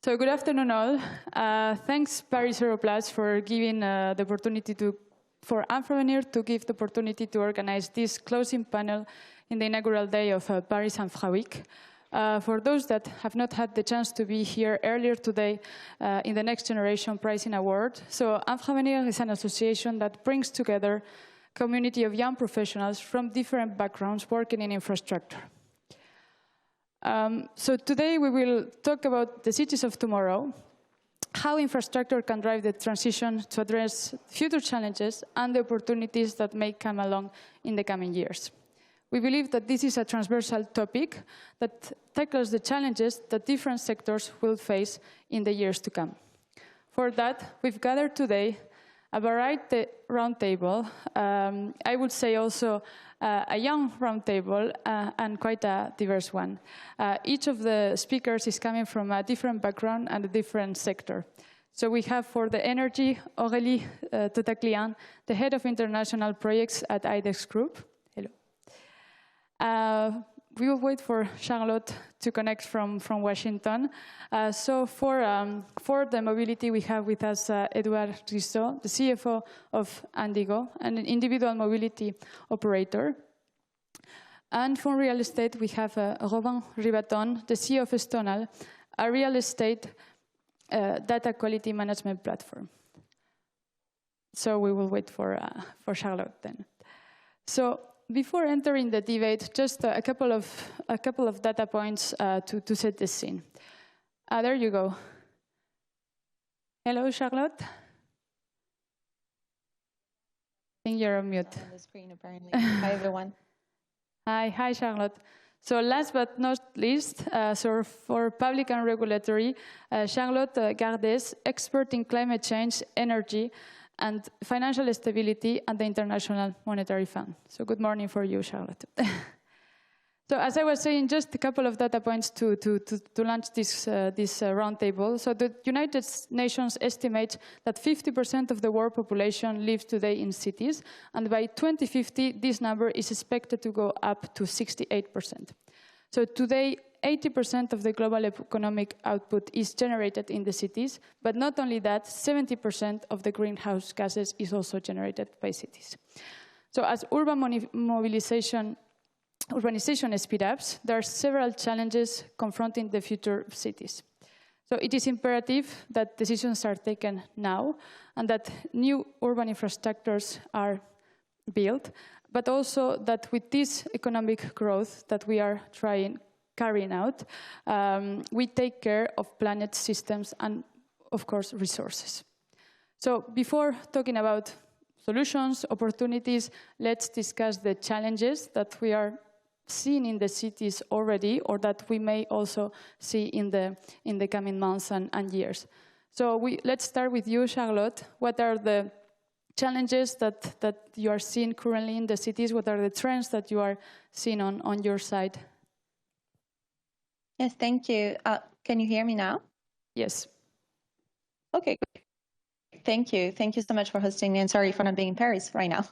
So good afternoon all. Thanks Paris Europlus for giving the opportunity for Infravenir to give the opportunity to organize this closing panel in the inaugural day of Paris Infraweek. For those that have not had the chance to be here earlier today in the Next Generation Pricing Award, so Infravenir is an association that brings together a community of young professionals from different backgrounds working in infrastructure. So today we will talk about the cities of tomorrow, how infrastructure can drive the transition to address future challenges and the opportunities that may come along in the coming years. We believe that this is a transversal topic that tackles the challenges that different sectors will face in the years to come. For that, we've gathered today a variety roundtable, I would say also a young roundtable and quite a diverse one. Each of the speakers is coming from a different background and a different sector. So we have for the energy, Aurelie TOCATLIAN, the head of international projects at Idex Group. Hello. We will wait for Charlotte to connect from Washington. So for the mobility, we have with us Edouard, RISSO, the CFO of Indigo, an individual mobility operator. And for real estate, we have RIVATON, the CEO of Stonal, a real estate data quality management platform. So we will wait for Charlotte then. So before entering the debate, just a couple of data points to set the scene. There you go. Hello, Charlotte. I think you're on mute. On the screen, apparently. Hi, everyone. Hi, Charlotte. So last but not least, so for public and regulatory, Charlotte Gardes, expert in climate change, energy, and financial stability at the International Monetary Fund. So good morning for you, Charlotte. So as I was saying, just a couple of data points to launch this roundtable. So the United Nations estimates that 50% of the world population lives today in cities, and by 2050, this number is expected to go up to 68%. So today, 80% of the global economic output is generated in the cities, but not only that, 70% of the greenhouse gases is also generated by cities. So as urbanization speed ups, there are several challenges confronting the future cities. So it is imperative that decisions are taken now and that new urban infrastructures are built, but also that with this economic growth that we are carrying out, we take care of planet systems and, of course, resources. So before talking about solutions, opportunities, let's discuss the challenges that we are seeing in the cities already or that we may also see in the coming months and years. So let's start with you, Charlotte. What are the challenges that you are seeing currently in the cities? What are the trends that you are seeing on your side? Yes, thank you. Can you hear me now? Yes. Okay, thank you. Thank you so much for hosting me, and sorry for not being in Paris right now.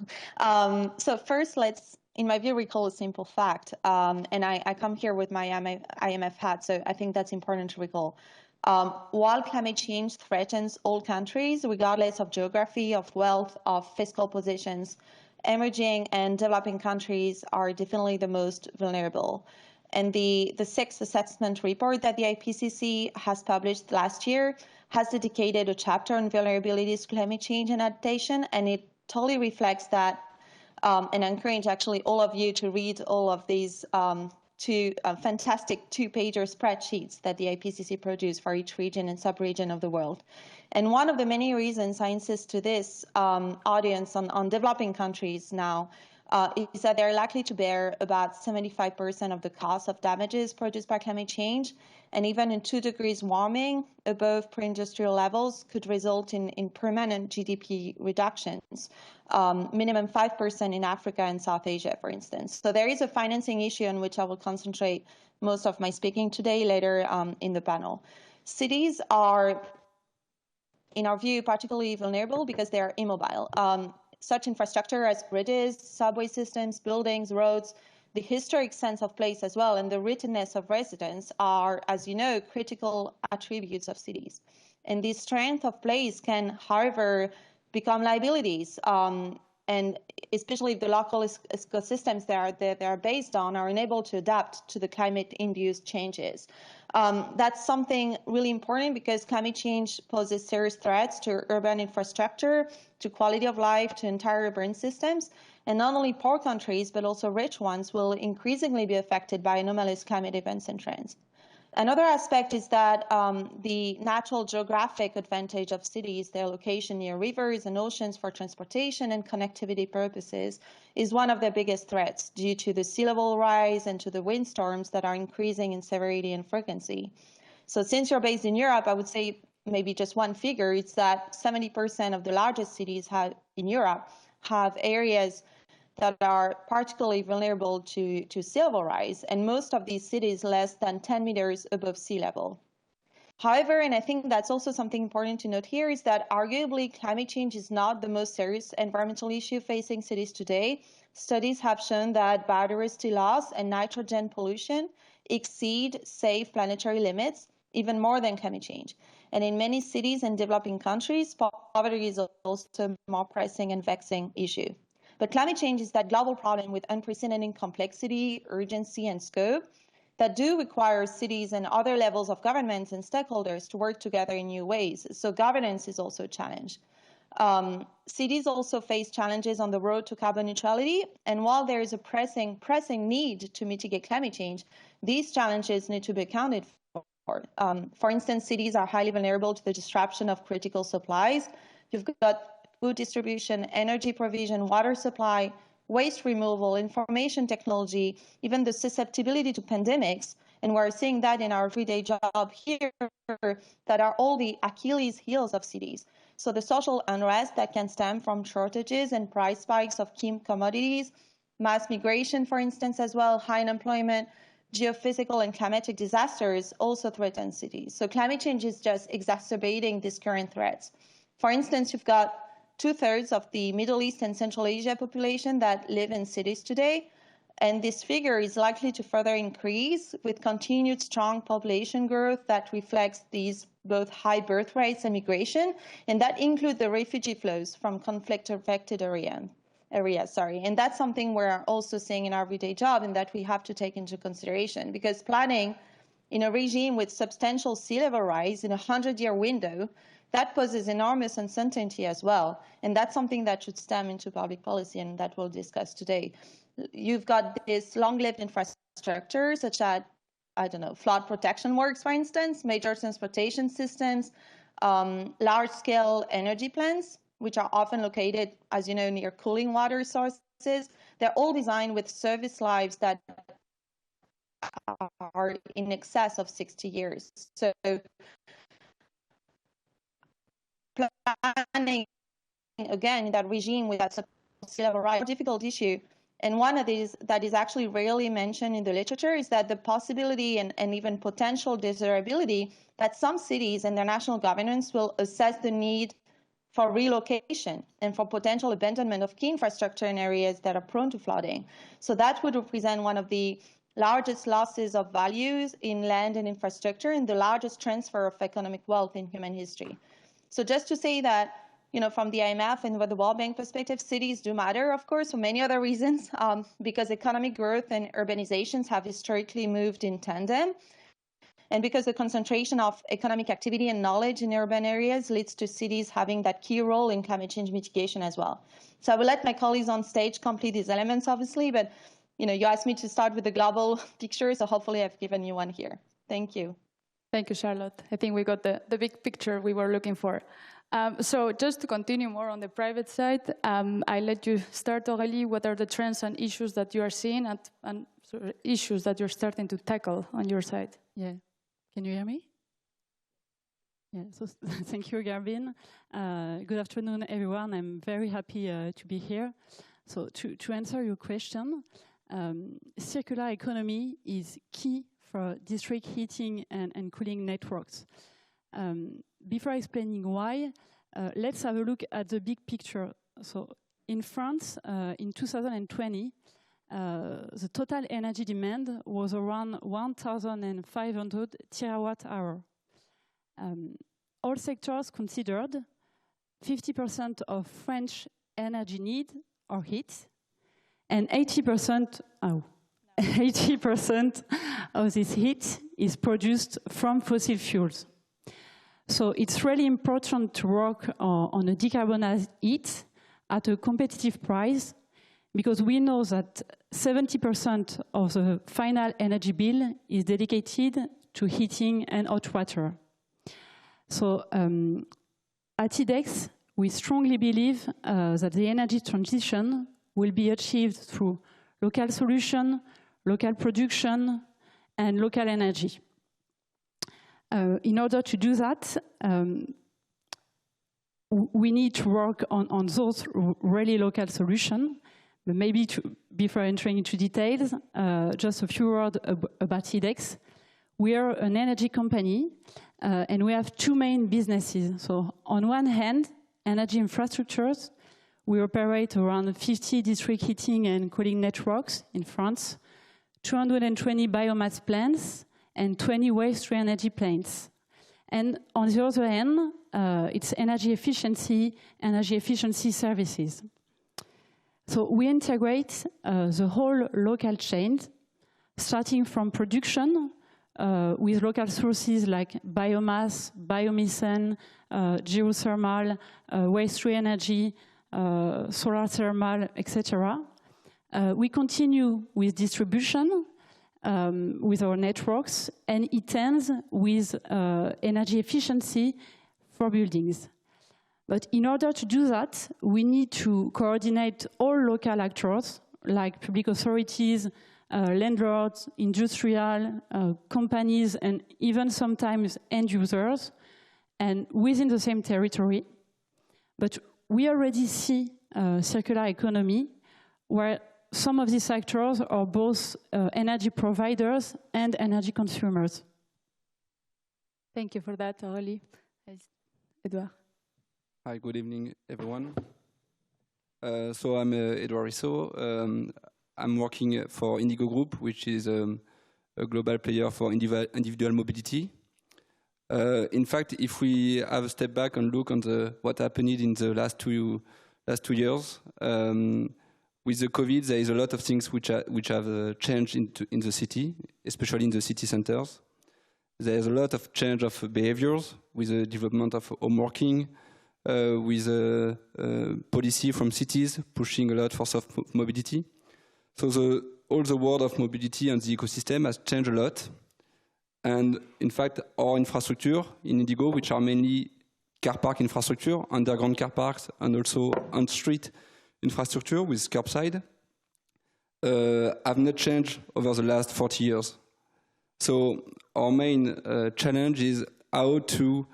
So first, let's, in my view, recall a simple fact. And I come here with my IMF hat, so I think that's important to recall. While climate change threatens all countries, regardless of geography, of wealth, of fiscal positions, emerging and developing countries are definitely the most vulnerable. And the sixth assessment report that the IPCC has published last year has dedicated a chapter on vulnerabilities to climate change and adaptation, and it totally reflects that. And I encourage actually all of you to read all of these two fantastic two-pager spreadsheets that the IPCC produced for each region and sub-region of the world. And one of the many reasons I insist to this audience on developing countries now is that they're likely to bear about 75% of the cost of damages produced by climate change. And even in 2 degrees warming above pre-industrial levels could result in permanent GDP reductions, minimum 5% in Africa and South Asia, for instance. So there is a financing issue on which I will concentrate most of my speaking today later in the panel. Cities are, in our view, particularly vulnerable because they are immobile. Such infrastructure as bridges, subway systems, buildings, roads, the historic sense of place as well, and the rootedness of residents are, as you know, critical attributes of cities. And this strength of place can, however, become liabilities, and especially if the local ecosystems that they are based on are unable to adapt to the climate-induced changes. That's something really important because climate change poses serious threats to urban infrastructure, to quality of life, to entire urban systems. And not only poor countries, but also rich ones will increasingly be affected by anomalous climate events and trends. Another aspect is that the natural geographic advantage of cities, their location near rivers and oceans for transportation and connectivity purposes, is one of their biggest threats due to the sea level rise and to the windstorms that are increasing in severity and frequency. So since you're based in Europe, I would say maybe just one figure, it's that 70% of the largest cities in Europe have areas that are particularly vulnerable to sea level rise, and most of these cities less than 10 meters above sea level. However, and I think that's also something important to note here, is that arguably climate change is not the most serious environmental issue facing cities today. Studies have shown that biodiversity loss and nitrogen pollution exceed safe planetary limits even more than climate change. And in many cities and developing countries, poverty is also a more pressing and vexing issue. But climate change is that global problem with unprecedented complexity, urgency, and scope that do require cities and other levels of governments and stakeholders to work together in new ways. So governance is also a challenge. Cities also face challenges on the road to carbon neutrality. And while there is a pressing need to mitigate climate change, these challenges need to be accounted for. For instance, cities are highly vulnerable to the disruption of critical supplies. You've got food distribution, energy provision, water supply, waste removal, information technology, even the susceptibility to pandemics. And we're seeing that in our everyday job here, that are all the Achilles heels of cities. So the social unrest that can stem from shortages and price spikes of key commodities, mass migration, for instance, as well, high unemployment, geophysical and climatic disasters also threaten cities. So climate change is just exacerbating these current threats. For instance, you've got 2/3 of the Middle East and Central Asia population that live in cities today. And this figure is likely to further increase with continued strong population growth that reflects these both high birth rates and migration. And that includes the refugee flows from conflict-affected areas. And that's something we're also seeing in our everyday job and that we have to take into consideration, because planning in a regime with substantial sea level rise in a 100-year window, that poses enormous uncertainty as well. And that's something that should stem into public policy and that we'll discuss today. You've got this long-lived infrastructure, such as, flood protection works, for instance, major transportation systems, large-scale energy plants, which are often located, as you know, near cooling water sources. They're all designed with service lives that are in excess of 60 years. So planning, again, in that regime with that sea level rise, a difficult issue. And one of these that is actually rarely mentioned in the literature is that the possibility and even potential desirability that some cities and their national governments will assess the need for relocation and for potential abandonment of key infrastructure in areas that are prone to flooding. So that would represent one of the largest losses of values in land and infrastructure and the largest transfer of economic wealth in human history. So just to say that, from the IMF and the World Bank perspective, cities do matter, of course, for many other reasons, because economic growth and urbanizations have historically moved in tandem. And because the concentration of economic activity and knowledge in urban areas leads to cities having that key role in climate change mitigation as well. So I will let my colleagues on stage complete these elements, obviously, but you asked me to start with the global picture, so hopefully I've given you one here. Thank you. Thank you, Charlotte. I think we got the big picture we were looking for. So just to continue more on the private side, I let you start, Aurelie. What are the trends and issues that you are seeing and issues that you're starting to tackle on your side? Yeah. Can you hear me? Yeah, so thank you, Garbiñe. Good afternoon, everyone. I'm very happy to be here. So to answer your question, circular economy is key for district heating and cooling networks. Before explaining why, let's have a look at the big picture. So in France, in 2020, the total energy demand was around 1,500 terawatt-hour. All sectors considered, 50% of French energy need are heat, and 80% of this heat is produced from fossil fuels. So it's really important to work on a decarbonized heat at a competitive price, because we know that 70% of the final energy bill is dedicated to heating and hot water. So at Idex, we strongly believe that the energy transition will be achieved through local solution, local production, and local energy. In order to do that, we need to work on those really local solutions. But maybe before entering into details, just a few words about Idex. We are an energy company, and we have two main businesses. So on one hand, energy infrastructures. We operate around 50 district heating and cooling networks in France, 220 biomass plants, and 20 waste-to-energy plants. And on the other hand, it's energy efficiency services. So we integrate the whole local chain, starting from production with local sources like biomass, biomethane, geothermal, waste-to-energy, solar thermal, etc. We continue with distribution with our networks, and it ends with energy efficiency for buildings. But in order to do that, we need to coordinate all local actors, like public authorities, landlords, industrial, companies, and even sometimes end users, and within the same territory. But we already see circular economy, where some of these actors are both energy providers and energy consumers. Thank you for that, Aurelie. Edouard. Hi, good evening, everyone. So I'm Edouard RISSO. I'm working for Indigo Group, which is a global player for individual mobility. In fact, if we have a step back and look on what happened in the last two years, with the COVID, there is a lot of things which have changed in the city, especially in the city centers. There's a lot of change of behaviors with the development of home working, with policy from cities pushing a lot for soft mobility. So all the world of mobility and the ecosystem has changed a lot. And in fact, our infrastructure in Indigo, which are mainly car park infrastructure, underground car parks, and also on-street infrastructure with curbside, have not changed over the last 40 years. So our main challenge is how to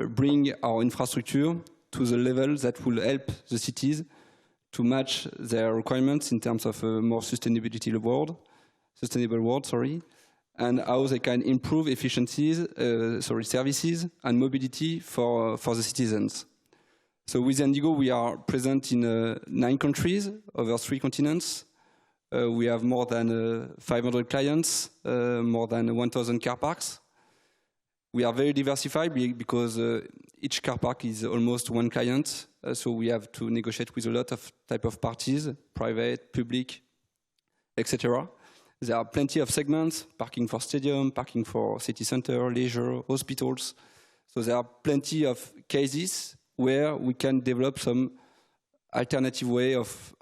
bring our infrastructure to the level that will help the cities to match their requirements in terms of more sustainable world, and how they can improve efficiencies, services and mobility for the citizens. So with Indigo, we are present in 9 countries over 3 continents. We have more than 500 clients, more than 1,000 car parks. We are very diversified because each car park is almost one client. So we have to negotiate with a lot of type of parties, private, public, etc. There are plenty of segments, parking for stadium, parking for city center, leisure, hospitals. So there are plenty of cases where we can develop some alternative way of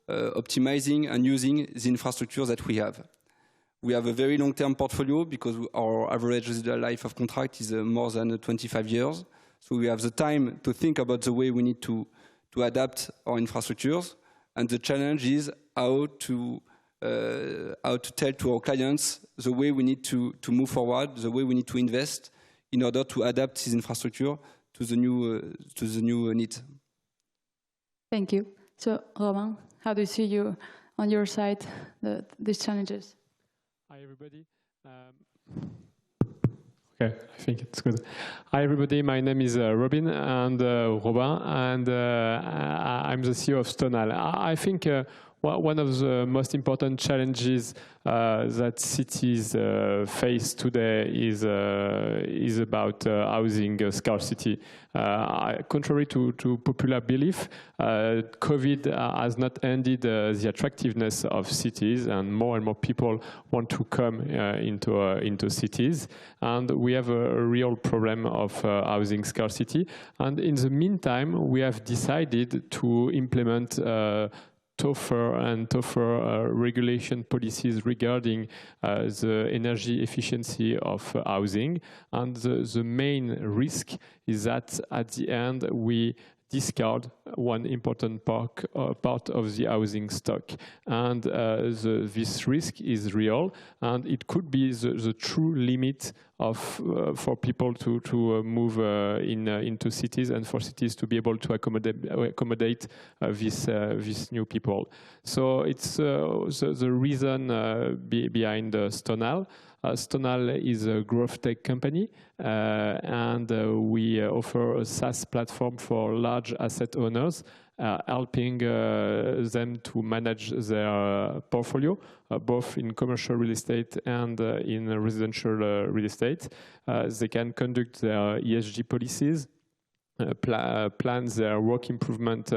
optimizing and using the infrastructure that we have. We have a very long-term portfolio because our average residual life of contract is more than 25 years. So we have the time to think about the way we need to adapt our infrastructures. And the challenge is how to tell to our clients the way we need to move forward, the way we need to invest in order to adapt this infrastructure to the new needs. Thank you. So, Romain, how do you see you on your side these challenges? Hi, everybody. Okay, I think it's good. Hi, everybody. My name is Robin and Robin, and I'm the CEO of Stonal. I think one of the most important challenges that cities face today is about housing scarcity. Contrary to popular belief, COVID has not ended the attractiveness of cities, and more people want to come into cities. And we have a real problem of housing scarcity. And in the meantime, we have decided to implement tougher and tougher regulation policies regarding the energy efficiency of housing. And the main risk is that at the end we discard one important part of the housing stock. And this risk is real, and it could be the true limit for people to move into cities, and for cities to be able to accommodate these new people. So it's the reason behind Stonal. Stonal is a growth tech company, and we offer a SaaS platform for large asset owners, helping them to manage their portfolio, both in commercial real estate and in residential real estate. They can conduct their ESG policies, plan their work improvement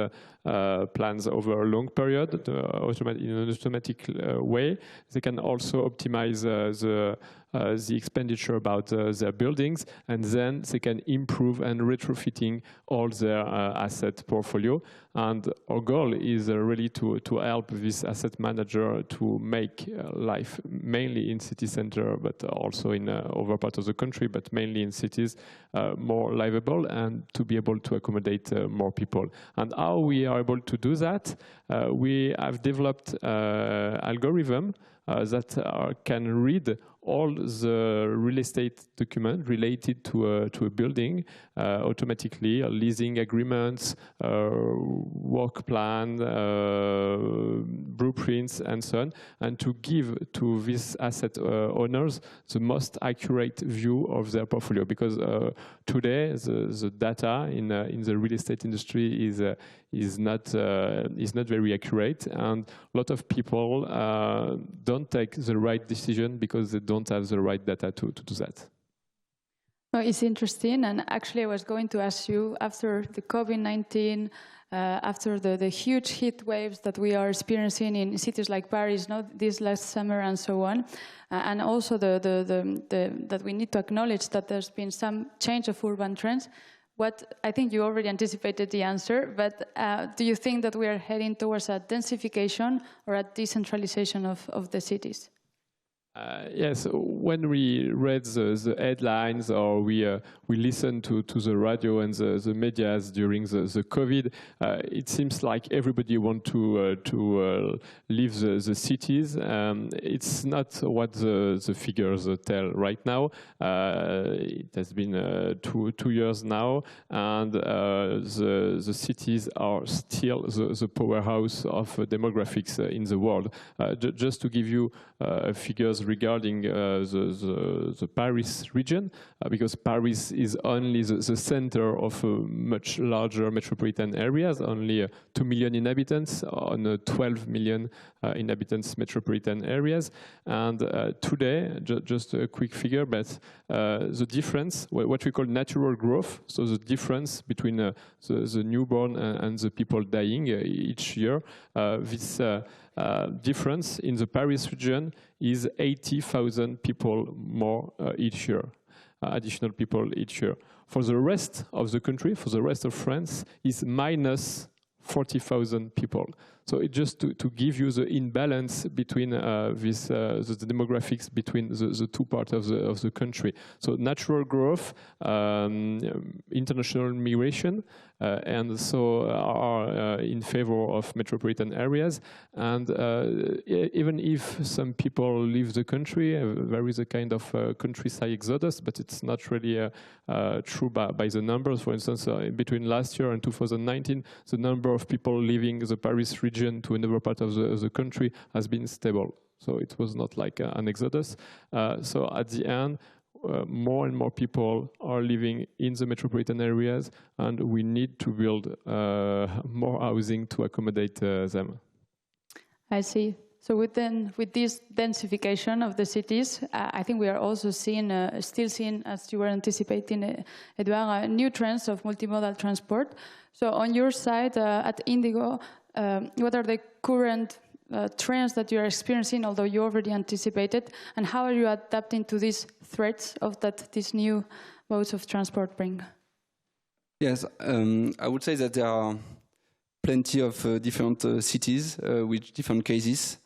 plans over a long period in an automatic way. They can also optimize the expenditure about their buildings, and then they can improve and retrofitting all their asset portfolio. And our goal is really to help this asset manager to make life mainly in city center, but also in other parts of the country, but mainly in cities, more livable, and to be able to accommodate more people. And how we are able to do that, we have developed algorithm that can read all the real estate documents related to a building automatically, leasing agreements, work plan, blueprints, and so on, and to give to these asset owners the most accurate view of their portfolio. Because today the data in the real estate industry is not very accurate, and a lot of people don't take the right decision because they don't have the right data to do that. Well, it's interesting, and actually I was going to ask you, after the COVID-19, after the huge heat waves that we are experiencing in cities like Paris, this last summer and so on, and also that we need to acknowledge that there's been some change of urban trends. What I think you already anticipated the answer, but do you think that we are heading towards a densification or a decentralization of the cities? Yes, when we read the headlines, or we listen to the radio and the medias during the COVID, it seems like everybody wants to leave the cities. It's not what the figures tell right now. It has been 2 years now, and the cities are still the powerhouse of demographics in the world. Just to give you figures regarding the Paris region, because Paris is only the center of much larger metropolitan areas, only 2 million inhabitants on 12 million inhabitants metropolitan areas. And today, just a quick figure, but the difference, what we call natural growth, so the difference between the newborn and the people dying each year, this difference in the Paris region is 80,000 people more each year, additional people each year. For the rest of the country, for the rest of France, is minus 40,000 people. So it just to give you the imbalance between the demographics between the two parts of the country. So natural growth, international migration, and so are in favor of metropolitan areas. And even if some people leave the country, there is a kind of countryside exodus, but it's not really true by the numbers. For instance, between last year and 2019, the number of people leaving the Paris region to another part of the country has been stable. So it was not like an exodus. So at the end, more and more people are living in the metropolitan areas, and we need to build more housing to accommodate them. I see. So with this densification of the cities, I think we are also still seeing, as you were anticipating, Edouard, new trends of multimodal transport. So on your side at Indigo, what are the current trends that you are experiencing, although you already anticipated, and how are you adapting to these threats that these new modes of transport bring? Yes, I would say that there are plenty of different cities with different cases.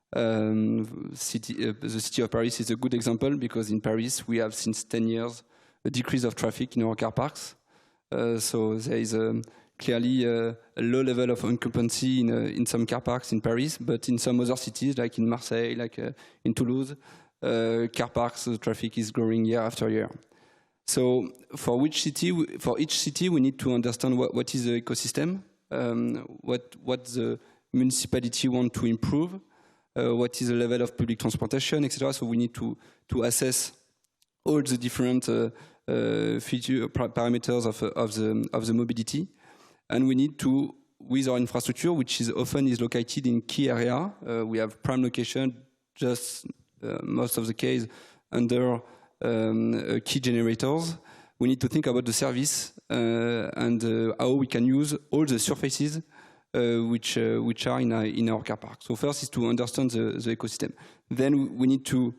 The city of Paris is a good example because in Paris we have since 10 years a decrease of traffic in our car parks. So there is clearly a low level of occupancy in some car parks in Paris, but in some other cities like in Marseille, like in Toulouse, car parks traffic is growing year after year. So for each city we need to understand what is the ecosystem, what the municipality want to improve. What is the level of public transportation, etc. So we need to assess all the different parameters of the mobility, and we need to, with our infrastructure, which is often located in key area. We have prime location, just most of the case under key generators. We need to think about the service and how we can use all the surfaces which are in our car park. So first is to understand the ecosystem. Then we need to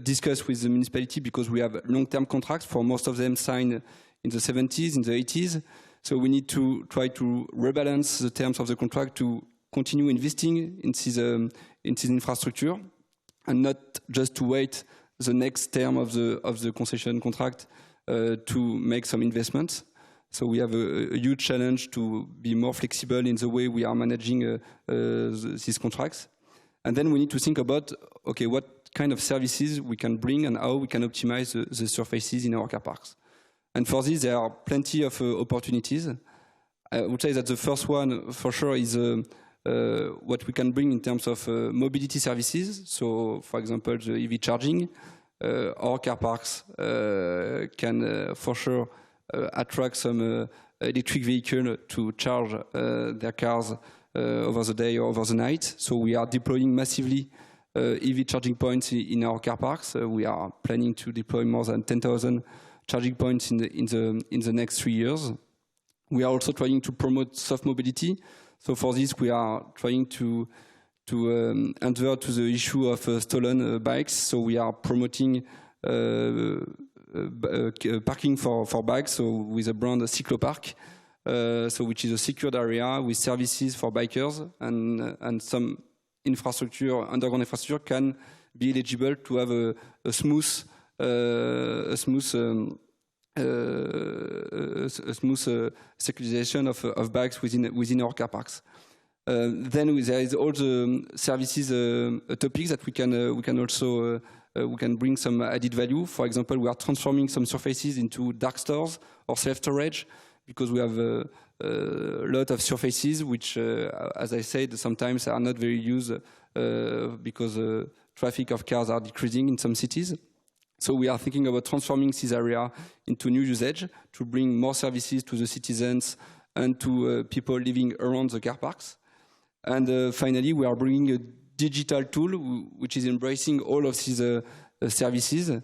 discuss with the municipality because we have long-term contracts, for most of them signed in the 70s, in the 80s. So we need to try to rebalance the terms of the contract to continue investing in this infrastructure and not just to wait the next term of the concession contract to make some investments. So we have a huge challenge to be more flexible in the way we are managing these contracts. And then we need to think about, okay, what kind of services we can bring and how we can optimize the surfaces in our car parks. And for this, there are plenty of opportunities. I would say that the first one, for sure, is what we can bring in terms of mobility services. So, for example, the EV charging. Our car parks can, for sure, attract some electric vehicle to charge their cars over the day or over the night. So we are deploying massively EV charging points in our car parks. We are planning to deploy more than 10,000 charging points in the next 3 years. We are also trying to promote soft mobility. So for this, we are trying to answer to the issue of stolen bikes. So we are promoting parking for bikes, so with a brand Cyclopark, so which is a secured area with services for bikers, and some infrastructure, underground infrastructure, can be eligible to have a smooth circulation of bikes within our car parks. Then there is all the services topics that we can also we can bring some added value. For example, we are transforming some surfaces into dark stores or self-storage because we have a lot of surfaces which, as I said, sometimes are not very used because traffic of cars are decreasing in some cities. So we are thinking about transforming this area into new usage to bring more services to the citizens and to people living around the car parks. And finally, we are bringing a digital tool which is embracing all of these services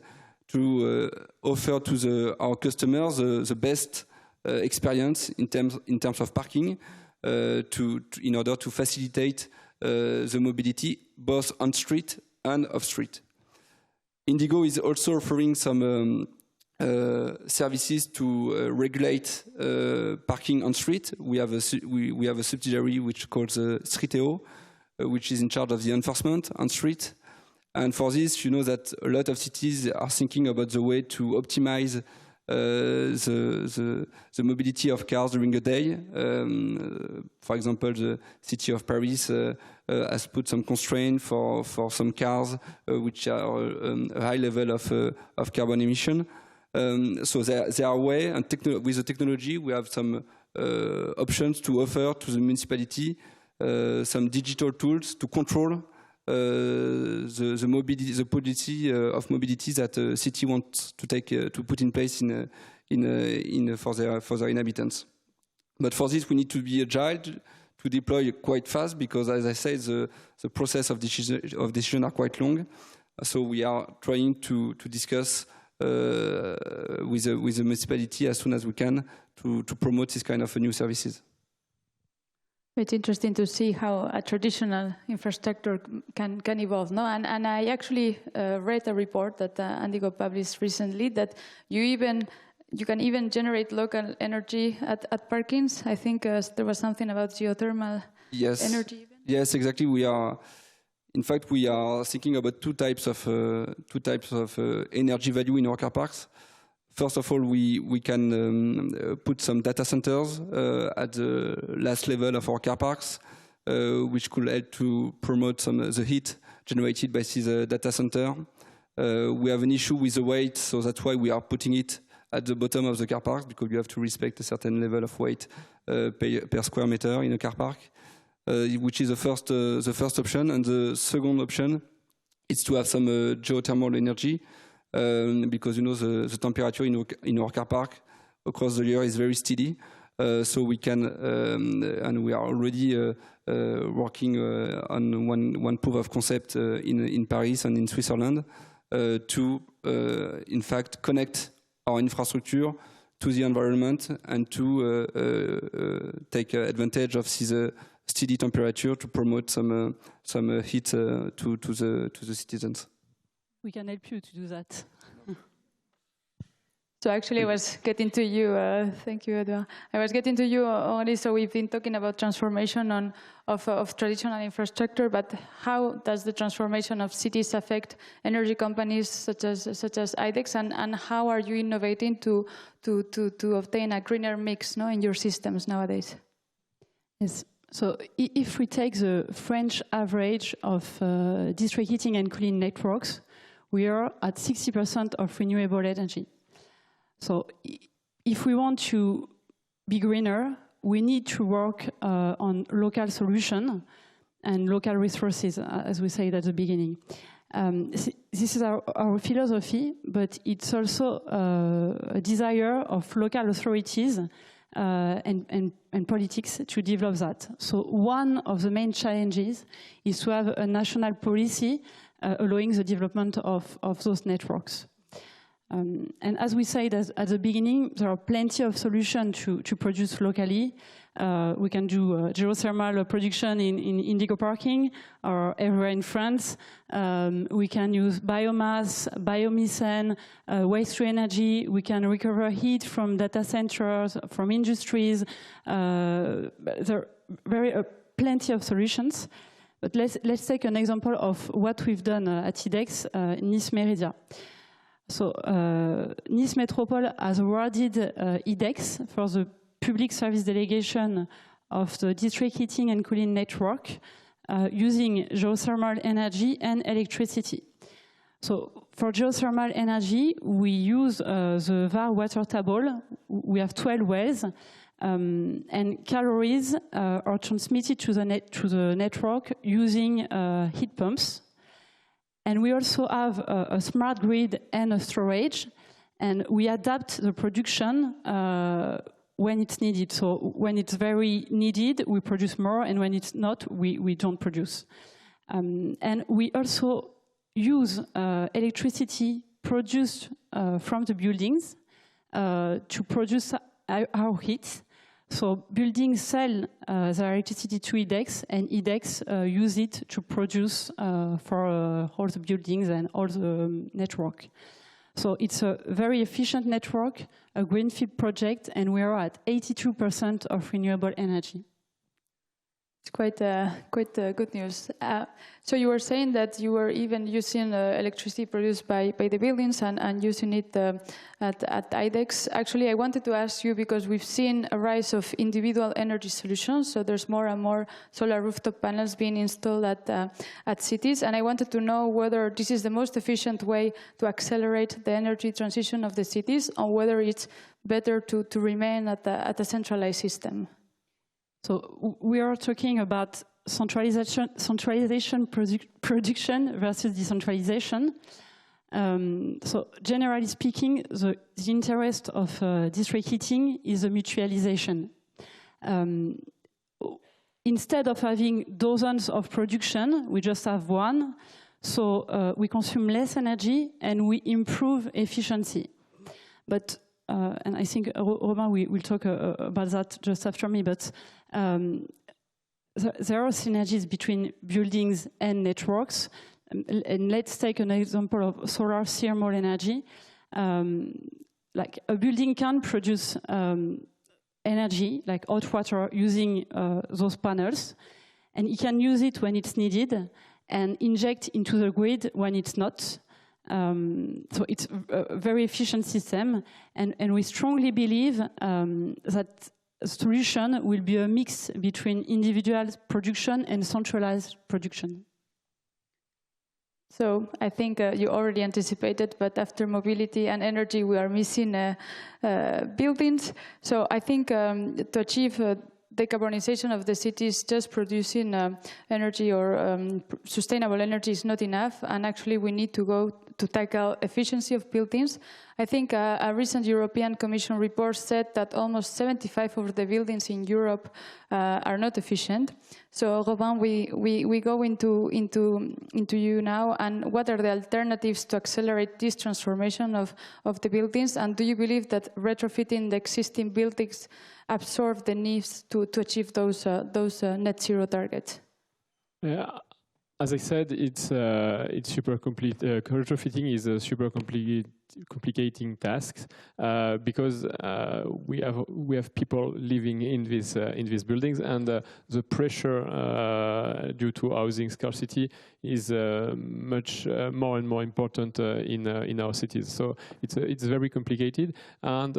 to offer to our customers the best experience in terms of parking in order to facilitate the mobility both on street and off street. Indigo is also offering some services to regulate parking on street. We have a subsidiary which calls Streeteo, which is in charge of the enforcement on street. And for this, you know that a lot of cities are thinking about the way to optimize the mobility of cars during the day. For example, the city of Paris has put some constraint for some cars which are a high level of carbon emission. So there are ways, and with the technology, we have some options to offer to the municipality some digital tools to control the mobility, the policy of mobility that the city wants to take to put in place for their inhabitants. But for this, we need to be agile, to deploy quite fast because, as I said, the process of decision are quite long. So we are trying to discuss with the municipality as soon as we can to promote this kind of new services. It's interesting to see how a traditional infrastructure can evolve, no? And I actually read a report that Indigo published recently that you can even generate local energy at parkings. I think there was something about geothermal energy. Even. Yes, exactly. We are thinking about two types of energy value in our car parks. First of all, we can put some data centers at the last level of our car parks, which could help to promote the heat generated by this data center. We have an issue with the weight, so that's why we are putting it at the bottom of the car park, because you have to respect a certain level of weight per square meter in a car park, which is the first option. And the second option is to have some geothermal energy. Because the temperature in our car park across the year is very steady, so we can and we are already working on one proof of concept in Paris and in Switzerland to in fact connect our infrastructure to the environment and to take advantage of this steady temperature to promote some heat to the citizens. We can help you to do that. So actually I was getting to you, thank you, Edouard. I was getting to you, Aurelie, so we've been talking about transformation of traditional infrastructure, but how does the transformation of cities affect energy companies such as Idex, and how are you innovating to obtain a greener mix, no, in your systems nowadays? Yes. So if we take the French average of district heating and cooling networks, we are at 60% of renewable energy. So if we want to be greener, we need to work on local solutions and local resources, as we said at the beginning. This is our philosophy, but it's also a desire of local authorities and politics to develop that. So one of the main challenges is to have a national policy allowing the development of those networks. And as we said at the beginning, there are plenty of solutions to produce locally. We can do geothermal production in Indigo parking or everywhere in France. We can use biomass, biomethane, waste to energy. We can recover heat from data centers, from industries. There are plenty of solutions. But let's take an example of what we've done at Idex, Nice Meridia. So Nice Metropole has awarded Idex for the public service delegation of the district heating and cooling network using geothermal energy and electricity. So for geothermal energy, we use the VAR water table. We have 12 wells, and calories are transmitted to the network using heat pumps. And we also have a smart grid and a storage, and we adapt the production when it's needed. So when it's very needed, we produce more, and when it's not, we don't produce. And we also use electricity produced from the buildings to produce our heat. So buildings sell their electricity to Idex, and Idex use it to produce for all the buildings and all the network. So it's a very efficient network, a greenfield project, and we are at 82% of renewable energy. It's quite good news. So you were saying that you were even using electricity produced by the buildings and using it at Idex. Actually, I wanted to ask you, because we've seen a rise of individual energy solutions, so there's more and more solar rooftop panels being installed at cities, and I wanted to know whether this is the most efficient way to accelerate the energy transition of the cities, or whether it's better to remain at a centralized system. So we are talking about centralization production versus decentralization. So generally speaking, the interest of district heating is a mutualization. instead of having dozens of production, we just have one. So we consume less energy and we improve efficiency. But, and I think Romain will talk about that just after me, but there are synergies between buildings and networks. And let's take an example of solar thermal energy. Like a building can produce energy, like hot water, using those panels, and it can use it when it's needed and inject into the grid when it's not. So it's a very efficient system, and we strongly believe that a solution will be a mix between individual production and centralized production. So I think you already anticipated, but after mobility and energy, we are missing buildings. So I think to achieve decarbonization of the cities, just producing energy or sustainable energy is not enough, and actually we need to go to tackle efficiency of buildings. I think a recent European Commission report said that almost 75% of the buildings in Europe are not efficient. So Robin, we go into you now, and what are the alternatives to accelerate this transformation of the buildings, and do you believe that retrofitting the existing buildings absorb the needs to achieve those net zero targets? Yeah. As I said, it's super complete. Retrofitting is a super complicating task because we have people living in these buildings, and the pressure due to housing scarcity is much more and more important in our cities. So it's very complicated, and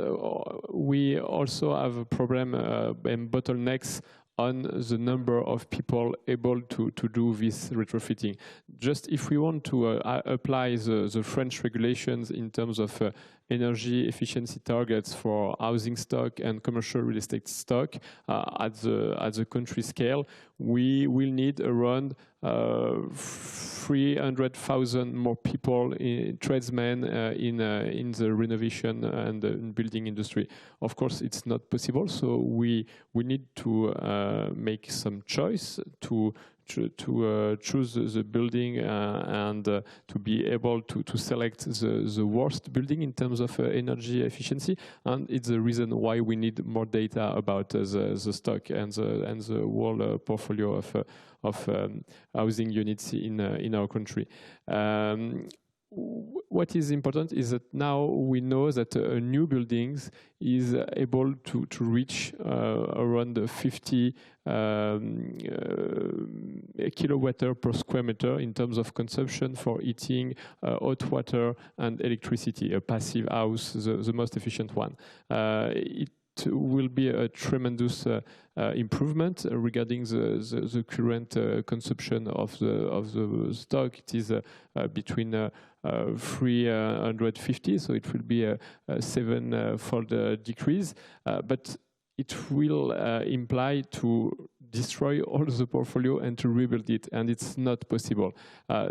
we also have a problem and bottlenecks on the number of people able to do this retrofitting. Just if we want to apply the French regulations in terms of energy efficiency targets for housing stock and commercial real estate stock at the country scale, we will need around 300,000 more people, tradesmen in the renovation and the building industry. Of course, it's not possible, so we need to make some choice to choose the building and to be able to select the worst building in terms of energy efficiency, and it's the reason why we need more data about the stock and the whole portfolio of housing units in our country. What is important is that now we know that new buildings is able to reach around 50 kilowatt-hour per square meter in terms of consumption for heating, hot water and electricity, a passive house, the most efficient one. It will be a tremendous improvement regarding the current consumption of the stock. It is between 350, so it will be a 7-fold decrease, but it will imply to destroy all the portfolio and to rebuild it, and it's not possible.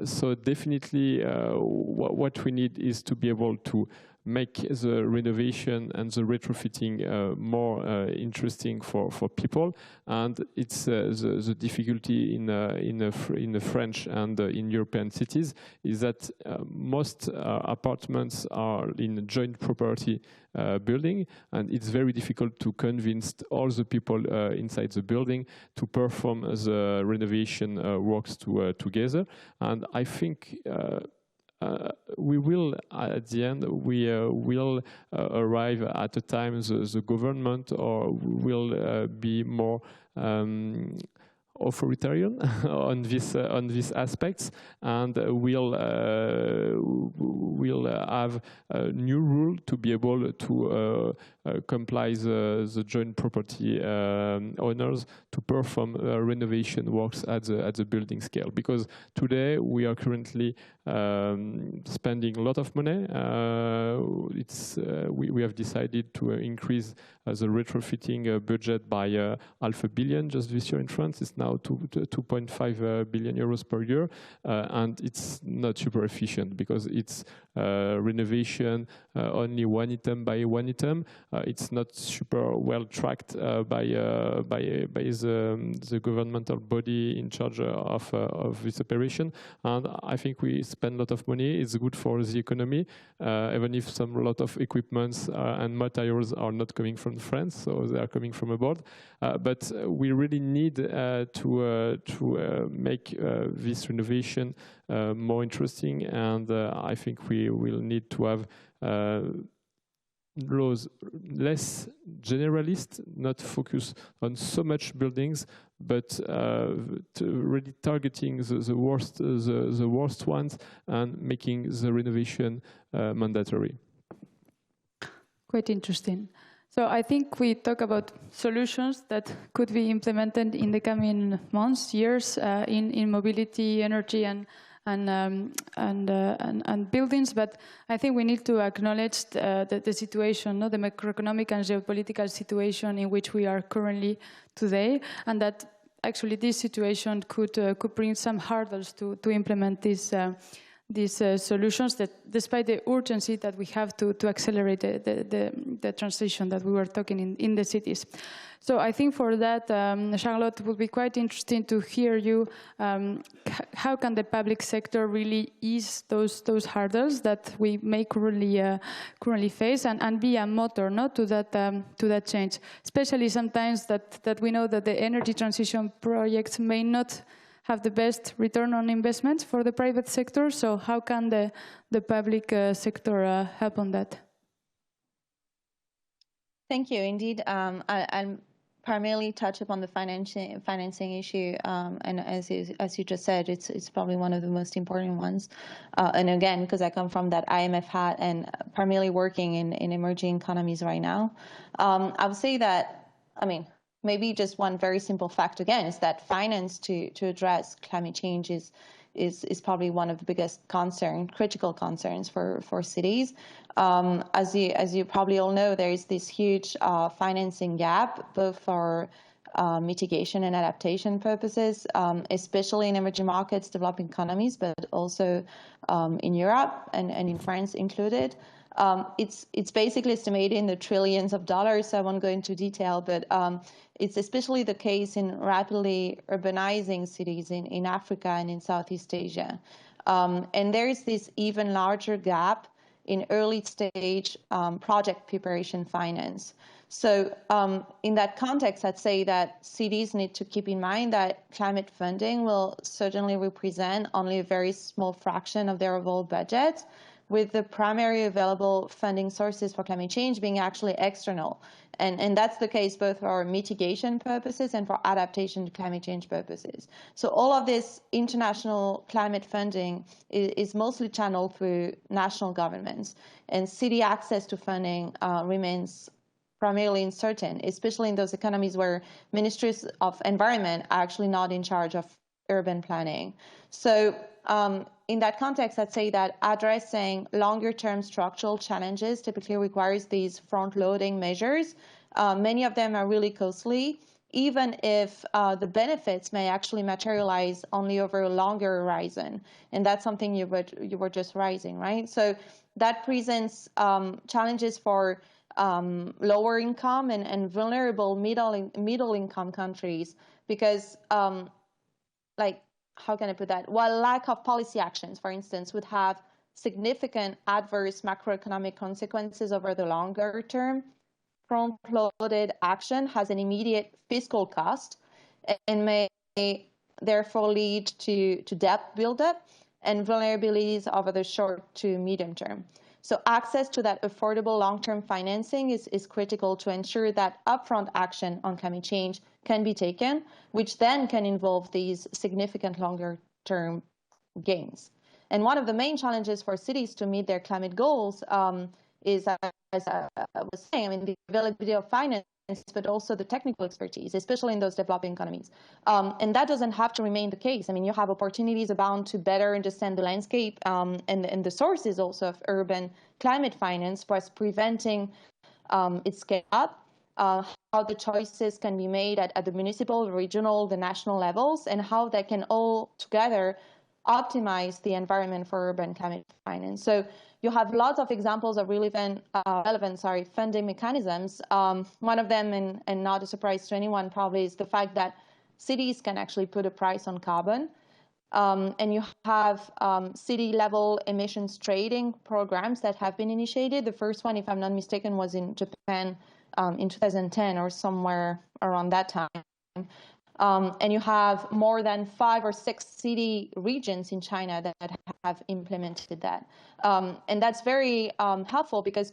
So definitely what we need is to be able to make the renovation and the retrofitting more interesting for people, and it's the difficulty in the French and in European cities is that most apartments are in joint property building, and it's very difficult to convince all the people inside the building to perform the renovation works together. And I think we will, at the end, we will arrive at a time the government or will be more authoritarian on these aspects, and we'll have a new rule to be able to comply the joint property owners to perform renovation works at the building scale. Because today we are currently spending a lot of money. We have decided to increase the retrofitting budget by $500 million just this year in France. It's now 2.5 billion euros per year, and it's not super efficient because it's renovation only one item by one item. it's not super well tracked by the governmental body in charge of this operation. And I think we spend a lot of money. It's good for the economy, even if a lot of equipments and materials are not coming from France, so they are coming from abroad. But we really need to make this renovation more interesting, and I think we will need to have laws less generalist, not focus on so much buildings, but really targeting the worst ones and making the renovation mandatory. Quite interesting. So I think we talk about solutions that could be implemented in the coming months, years, in mobility, energy, and buildings, but I think we need to acknowledge the situation, the macroeconomic and geopolitical situation in which we are currently today, and that actually this situation could bring some hurdles to implement these solutions, that despite the urgency that we have to accelerate the transition that we were talking in the cities. So I think for that, Charlotte, it would be quite interesting to hear you. How can the public sector really ease those hurdles that we may currently face and be a motor, to that change? Especially sometimes that we know that the energy transition projects may not have the best return on investments for the private sector. So how can the public sector help on that? Thank you. Indeed, I'll primarily touch upon the financing issue, and as you just said, it's probably one of the most important ones. And again, because I come from that IMF hat and primarily working in emerging economies right now, I would say that, maybe just one very simple fact again is that finance to address climate change is probably one of the biggest critical concerns for cities. As you probably all know, there is this huge financing gap, both for mitigation and adaptation purposes, especially in emerging markets, developing economies, but also in Europe and in France included. It's basically estimated in the trillions of dollars, so I won't go into detail, but it's especially the case in rapidly urbanizing cities in Africa and in Southeast Asia. And there is this even larger gap in early stage project preparation finance. So in that context, I'd say that cities need to keep in mind that climate funding will certainly represent only a very small fraction of their overall budget, with the primary available funding sources for climate change being actually external. And that's the case both for mitigation purposes and for adaptation to climate change purposes. So all of this international climate funding is mostly channeled through national governments, and city access to funding remains primarily uncertain, especially in those economies where ministries of environment are actually not in charge of urban planning. So in that context, I'd say that addressing longer-term structural challenges typically requires these front-loading measures. Many of them are really costly, even if the benefits may actually materialize only over a longer horizon. And that's something you were just raising, right? So that presents challenges for lower income and vulnerable middle income countries, because how can I put that? While lack of policy actions, for instance, would have significant adverse macroeconomic consequences over the longer term, front-loaded action has an immediate fiscal cost and may therefore lead to debt buildup and vulnerabilities over the short to medium term. So access to that affordable long-term financing is critical to ensure that upfront action on climate change can be taken, which then can involve these significant longer-term gains. And one of the main challenges for cities to meet their climate goals is, as I was saying, the availability of finance, but also the technical expertise, especially in those developing economies. And that doesn't have to remain the case. You have opportunities abound to better understand the landscape and the sources also of urban climate finance, whilst preventing its scale up, how the choices can be made at the municipal, regional, the national levels, and how they can all together optimize the environment for urban climate finance. So you have lots of examples of relevant funding mechanisms. One of them, and not a surprise to anyone probably, is the fact that cities can actually put a price on carbon. And you have city-level emissions trading programs that have been initiated. The first one, if I'm not mistaken, was in Japan in 2010 or somewhere around that time. And you have more than 5 or 6 city regions in China that have implemented that. And that's very helpful because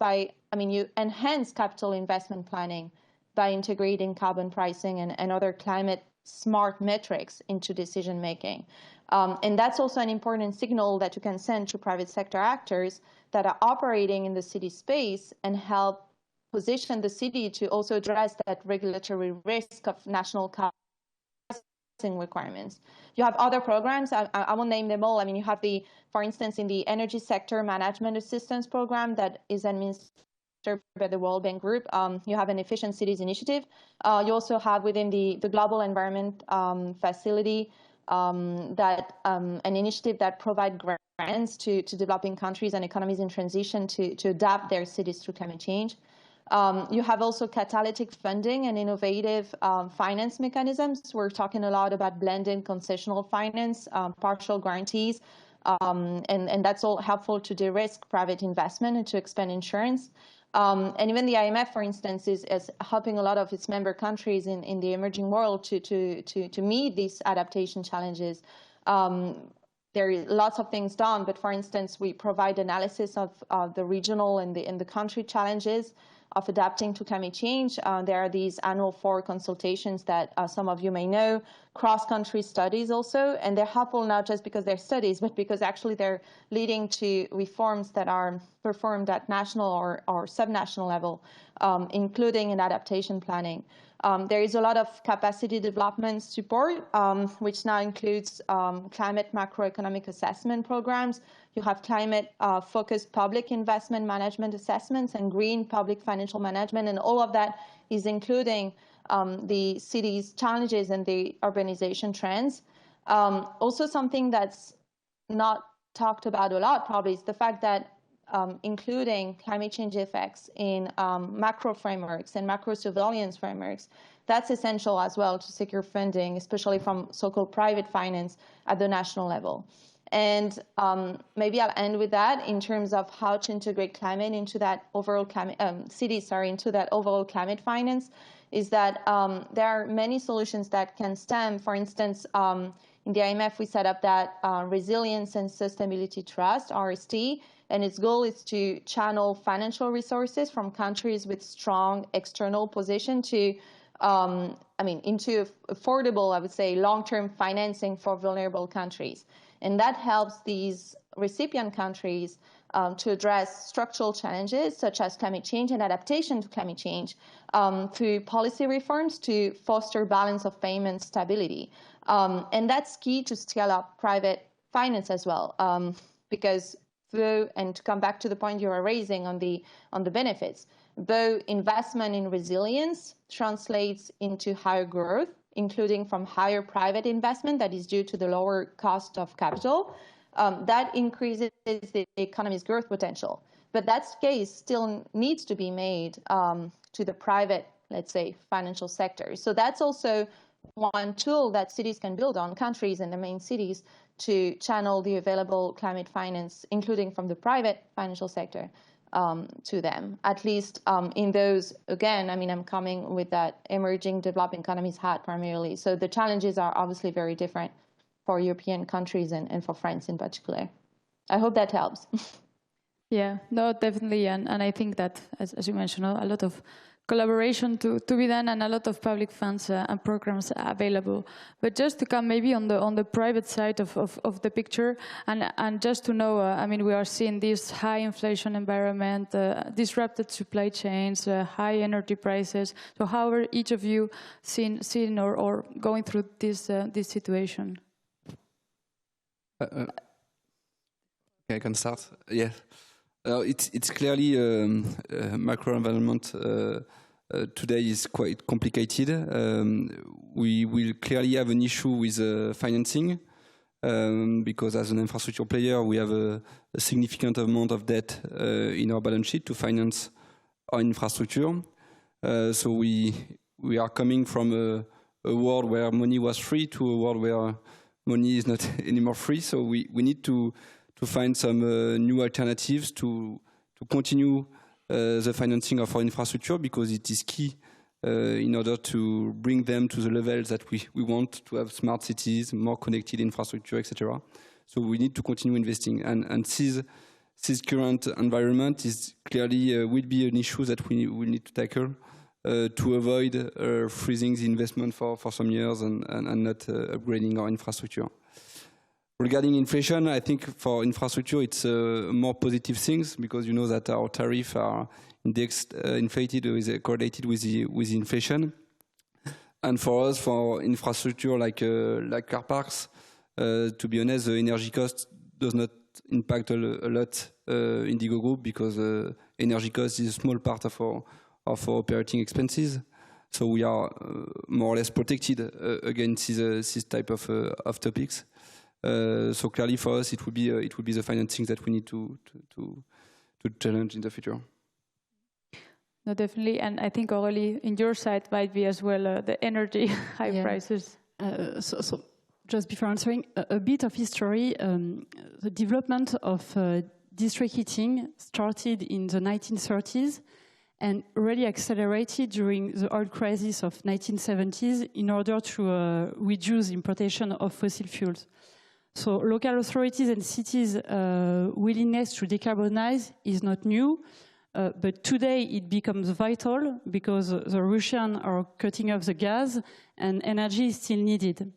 you enhance capital investment planning by integrating carbon pricing and other climate smart metrics into decision making. And that's also an important signal that you can send to private sector actors that are operating in the city space and help position the city to also address that regulatory risk of national carbon requirements. You have other programs. I won't name them all. I mean, you have for instance, in the energy sector management assistance program that is administered by the World Bank Group. You have an efficient cities initiative. You also have within the global environment facility an initiative that provides grants to developing countries and economies in transition to adapt their cities to climate change. You have also catalytic funding and innovative finance mechanisms. We're talking a lot about blended concessional finance, partial guarantees, and that's all helpful to de-risk private investment and to expand insurance. And even the IMF, for instance, is helping a lot of its member countries in the emerging world to meet these adaptation challenges. There are lots of things done, but for instance, we provide analysis of the regional and the country challenges of adapting to climate change. There are these annual 4 consultations that some of you may know, cross-country studies also, and they're helpful not just because they're studies, but because actually they're leading to reforms that are performed at national or subnational level, including in adaptation planning. There is a lot of capacity development support, which now includes climate macroeconomic assessment programs. You have climate-focused public investment management assessments and green public financial management, and all of that is including the city's challenges and the urbanization trends. Also, something that's not talked about a lot probably is the fact that including climate change effects in macro frameworks and macro surveillance frameworks, that's essential as well to secure funding, especially from so-called private finance at the national level. And maybe I'll end with that in terms of how to integrate climate into that overall into that overall climate finance, is that there are many solutions that can stem. For instance, in the IMF, we set up that Resilience and Sustainability Trust, RST, and its goal is to channel financial resources from countries with strong external position to into affordable, I would say, long-term financing for vulnerable countries. And that helps these recipient countries to address structural challenges such as climate change and adaptation to climate change through policy reforms to foster balance of payment stability. And that's key to scale up private finance as well, because and to come back to the point you are raising on the benefits, though investment in resilience translates into higher growth, including from higher private investment that is due to the lower cost of capital, that increases the economy's growth potential. But that case still needs to be made to the private, let's say, financial sector. So that's also one tool that cities can build on, countries and the main cities, to channel the available climate finance, including from the private financial sector, to them. At least in those, again, I'm coming with that emerging developing economies hat primarily. So the challenges are obviously very different for European countries and for France in particular. I hope that helps. Yeah, no, definitely. And I think that, as you mentioned, a lot of collaboration to be done and a lot of public funds and programs available. But just to come maybe on the private side of the picture, and just to know, we are seeing this high inflation environment, disrupted supply chains, high energy prices. So how are each of you seeing or going through this situation? I can start. Yeah. It's clearly macro environment today is quite complicated. We will clearly have an issue with financing. because as an infrastructure player, we have a significant amount of debt in our balance sheet to finance our infrastructure. So we are coming from a world where money was free to a world where money is not anymore free. So we need to find some new alternatives to continue the financing of our infrastructure, because it is key in order to bring them to the levels that we want to have smart cities, more connected infrastructure, etc. So we need to continue investing. And this current environment is clearly will be an issue that we need to tackle to avoid freezing the investment for some years and not upgrading our infrastructure. Regarding inflation, I think for infrastructure it's more positive things, because you know that our tariffs are indexed, inflated, correlated with the inflation. And for us, for infrastructure like car parks, to be honest, the energy cost does not impact a lot Indigo Group, because energy cost is a small part of our operating expenses. So we are more or less protected against this type of topics. So clearly for us, it would be the financing that we need to challenge in the future. No, definitely, and I think Aurelie, in your side might be as well the energy high prices. So just before answering, a bit of history. The development of district heating started in the 1930s and really accelerated during the oil crisis of 1970s in order to reduce importation of fossil fuels. So local authorities and cities' willingness to decarbonize is not new. But today it becomes vital because the Russians are cutting off the gas and energy is still needed.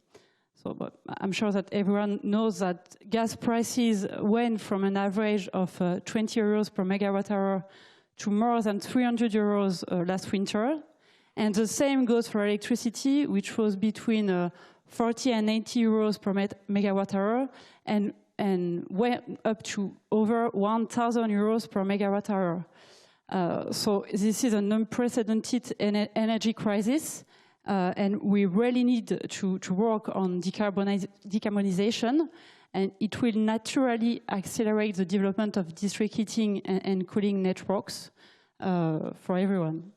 So but I'm sure that everyone knows that gas prices went from an average of 20 euros per megawatt hour to more than 300 euros last winter. And the same goes for electricity, which was between 40 and 80 euros per megawatt hour and went up to over 1,000 euros per megawatt hour. So this is an unprecedented energy crisis, and we really need to work on decarbonization, and it will naturally accelerate the development of district heating and cooling networks for everyone.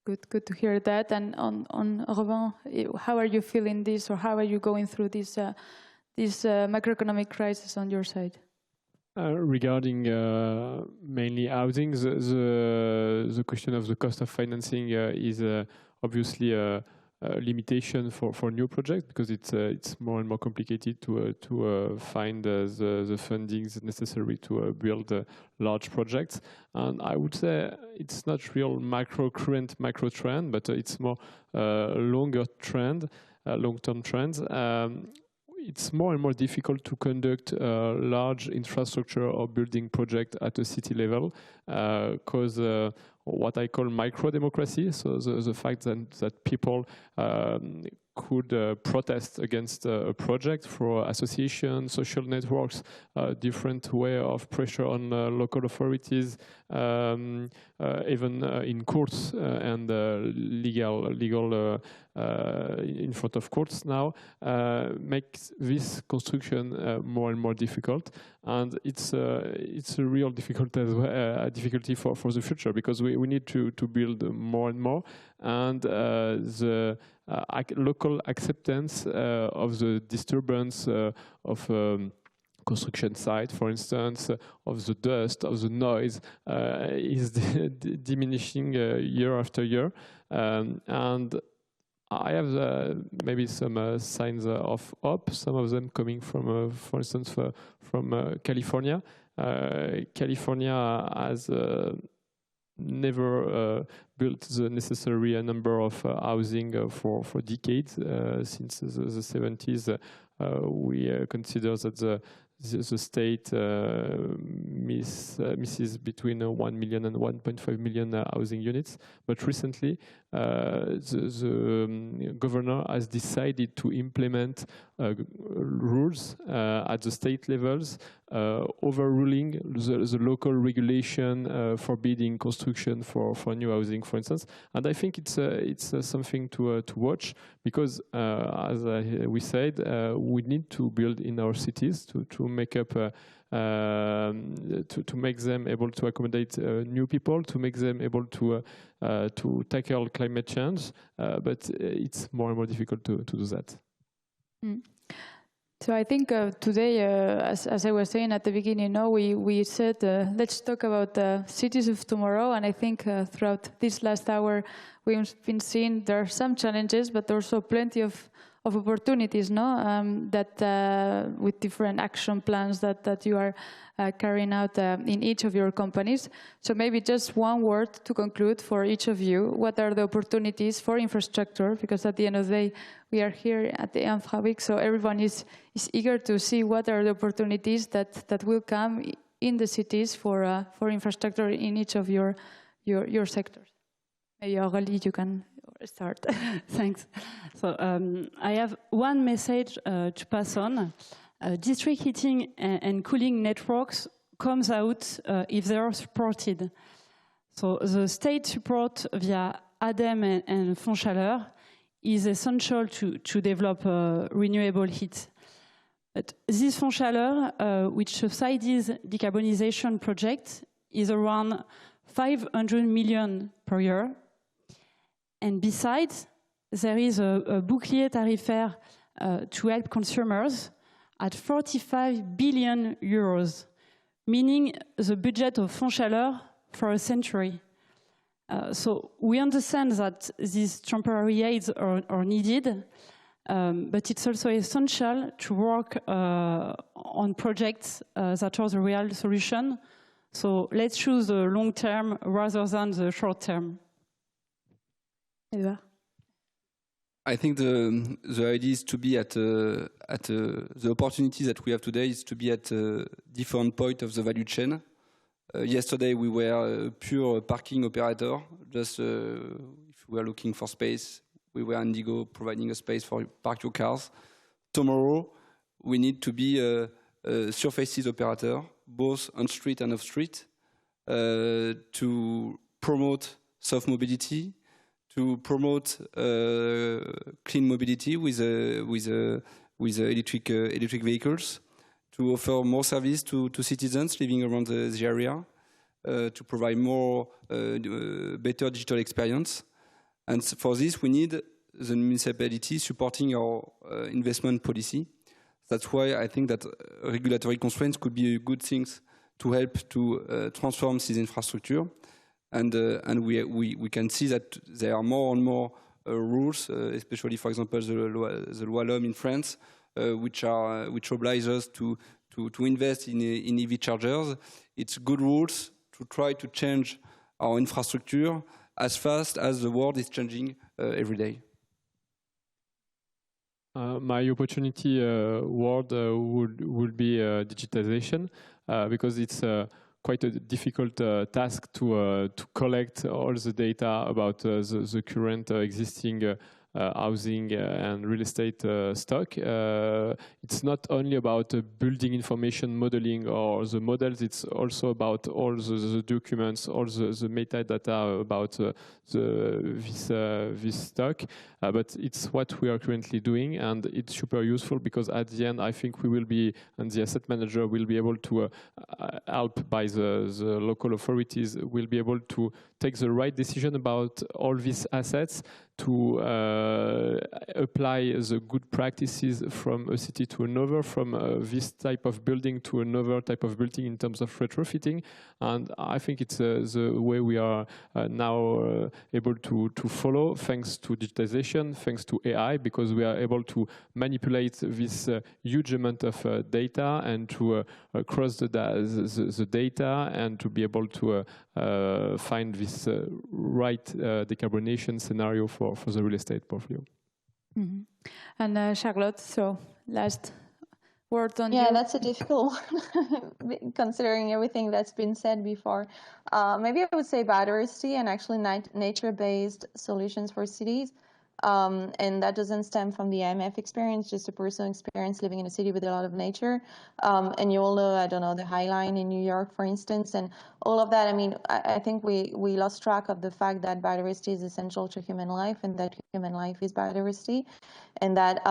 Good to hear that. And on Robin, how are you feeling this, or how are you going through this macroeconomic crisis on your side? Regarding mainly housing, the question of the cost of financing is obviously a limitation for new projects, because it's more and more complicated to find the fundings necessary to build large projects. And I would say it's not real current macro trend, but it's more long-term trends. It's more and more difficult to conduct large infrastructure or building project at a city level, because what I call micro-democracy, so the fact that people could protest against a project for associations, social networks, different way of pressure on local authorities, even in courts and legal in front of courts now, makes this construction more and more difficult. And it's a real difficulty as well, difficulty for the future, because we need to build more and more, and the local acceptance of the disturbance of construction site, for instance, of the dust, of the noise, is diminishing year after year. And I have maybe some signs of hope, some of them coming from, for instance, from California. California has never built the necessary number of housing for decades. Since the 70s, we consider that the state misses between 1 million and 1.5 million housing units. But recently, the governor has decided to implement rules at the state levels, overruling the local regulation forbidding construction for new housing, for instance. And I think it's something to watch, because as we said, we need to build in our cities to make up to make them able to accommodate new people, to make them able to tackle climate change, but it's more and more difficult to do that. Mm. So I think today, as I was saying at the beginning, we said let's talk about the cities of tomorrow, and I think throughout this last hour we've been seeing there are some challenges, but also plenty of opportunities, that with different action plans that you are carrying out in each of your companies. So maybe just one word to conclude for each of you. What are the opportunities for infrastructure? Because at the end of the day, we are here at the Infraweek, so everyone is eager to see what are the opportunities that will come in the cities for infrastructure in each of your sectors. Maybe Aurelie, you can start. Thanks. So I have one message to pass on. District heating and cooling networks comes out if they are supported. So the state support via ADEME and Fonds Chaleur is essential to develop renewable heat. But this Fonds Chaleur, which subsidies decarbonization projects, is around 500 million per year. And besides, there is a bouclier tarifaire to help consumers at 45 billion euros, meaning the budget of Fonds Chaleur for a century. So we understand that these temporary aids are needed, but it's also essential to work on projects that are the real solution. So let's choose the long term rather than the short term. Edouard? I think the idea is to be at the opportunity that we have today is to be at a different point of the value chain. Yesterday we were a pure parking operator. Just if we are looking for space, we were Indigo providing a space for park your cars. Tomorrow we need to be a surfaces operator, both on street and off street, to promote soft mobility, to promote clean mobility with electric vehicles, to offer more service to citizens living around the area, to provide more better digital experience. And for this, we need the municipality supporting our investment policy. That's why I think that regulatory constraints could be a good thing to help to transform this infrastructure. And we can see that there are more and more rules, especially, for example, the loi l'homme in France, which oblige us to invest in EV chargers. It's good rules to try to change our infrastructure as fast as the world is changing every day. My opportunity word would be digitization, because it's quite a difficult task to collect all the data about the current existing housing and real estate stock. It's not only about building information modeling or the models, it's also about all the documents, all the metadata about this stock. But it's what we are currently doing, and it's super useful because at the end I think we will be, and the asset manager will be able to help by the local authorities, will be able to take the right decision about all these assets, to apply the good practices from a city to another, from this type of building to another type of building in terms of retrofitting. And I think it's the way we are now able to follow, thanks to digitization, thanks to AI, because we are able to manipulate this huge amount of data and to cross the data and to be able to find this right decarbonization scenario for the real estate portfolio. Mm-hmm. And Charlotte, so last word on Yeah, you? that's a difficult one, considering everything that's been said before. Maybe I would say biodiversity and actually nature-based solutions for cities. And that doesn't stem from the IMF experience, just a personal experience living in a city with a lot of nature. And you all know, I don't know, the High Line in New York, for instance, and all of that. I mean, I think we lost track of the fact that biodiversity is essential to human life and that human life is biodiversity, and that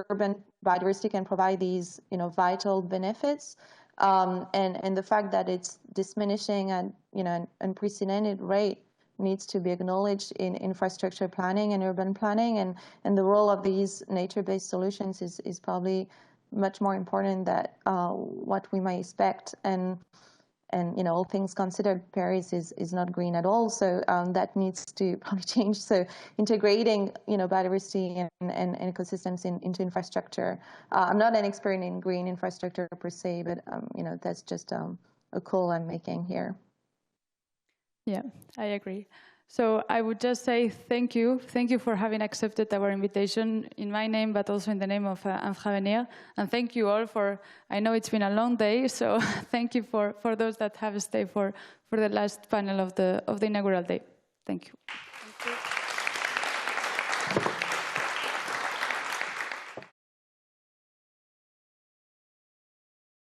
urban biodiversity can provide these, vital benefits. And the fact that it's diminishing at, an unprecedented rate needs to be acknowledged in infrastructure planning and urban planning, and the role of these nature-based solutions is probably much more important than what we might expect. And all things considered, Paris is not green at all, so that needs to probably change. So integrating biodiversity and ecosystems into infrastructure. I'm not an expert in green infrastructure per se, but that's just a call I'm making here. Yeah, I agree. So I would just say thank you. Thank you for having accepted our invitation in my name, but also in the name of Infravenir. And thank you all for, I know it's been a long day, so thank you for those that have stayed for the last panel of the inaugural day. Thank you. Thank you.